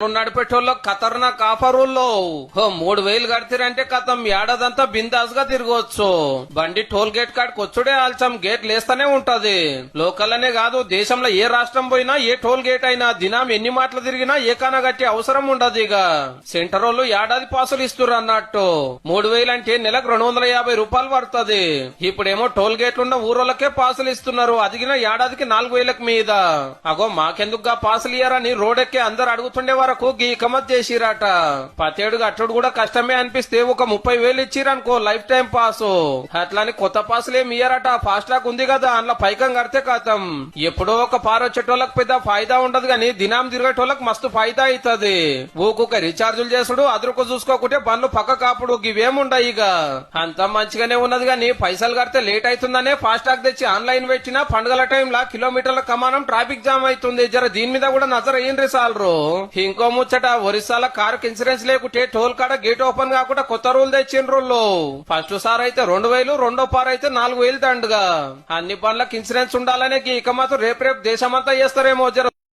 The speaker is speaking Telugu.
నడిపేటోళ్ళకి ఖతర్నాక్ ఆఫరుల్లో 3000 కడితేరంటే కథం ఏడాదంతా బిందాస్ గా తిరగవచ్చు. బండి టోల్ గేట్ కాడికి వచ్చుడే ఆల్చం గేట్ లేస్తూనే ఉంటది. లోకల్ అనే కాదు దేశంలో ఏ రాష్ట్రం పోయినా ఏ టోల్ గేట్ అయినా దినం ఎన్ని మాటలు తిరిగినా ఏకాన గట్టి అవసరం ఉండదు. ఇక సెంటర్ వాళ్ళు ఏడాది పాసులు ఇస్తున్నారు అన్నట్టు. 3000 అంటే నెలకు 250 రూపాయలు పడుతుంది. ఇప్పుడేమో టోల్ గేట్లున్న ఊరోళ్ళకే పాసులు ఇస్తున్నారు. అదిగిన ఏడాదికి 4000 మీద. అగో మాకెందుకుగా పాసులు ఇయ్యారని రోడ్డెక్కి అందరు అడుగుతుండే వరకు గీకమత్ చేసిరాట. పతేడుగా అట్టుడు కూడా కష్టమే అనిపిస్తే ఒక 30,000 ఇచ్చిరనుకో లైఫ్ టైం పాస్. అట్లాని కొత్త పాసులు ఏమి ఇయ్యారట. ఫాస్ట్ ట్రాక్ ఉంది కదా అందులో పైకం కడితే కథం. ఎప్పుడో ఒక పారొచ్చేటోళ్ళకి పెద్ద ఫాయిదా ఉండదు గాని దినం తిరిగేటోళ్ళకి మస్తు ఫాయిదా అవుతుంది. ఊకొక రీఛార్జులు చేసుడు అదురుకు చూసుకోకుంటే బండ్లు పక్క కాపుడు ఇవేముండయి. ఇక అంత మంచిగానే ఉన్నది గాని పైసలు కడితే లేట్ అవుతుందనే ఫాస్ట్ ట్రాక్ తెచ్చి ఆన్లైన్ పెట్టినా పండుగల టైంలో కిలోమీటర్ల కమానం ట్రాఫిక్ జామ్ అవుతుంది. జర దీని మీద కూడా నజర అయ్యిండ్రి సాలరు. ఇంకో ముచ్చట ఒరిస్సాల కారుకి ఇన్సూరెన్స్ లేకుంటే టోల్ కాడ గేట్ ఓపెన్ కాకుండా కొత్త రూల్ తెచ్చిండ్రు. ఫస్ట్ సార్ అయితే 2000, రెండో పార్ అయితే 4000 దండుగా. అన్ని బండ్లకు ఇన్సూరెన్స్ ఉండాలనే ఇక మాత్రం రేపు దేశమంతా చేస్తారేమో. జర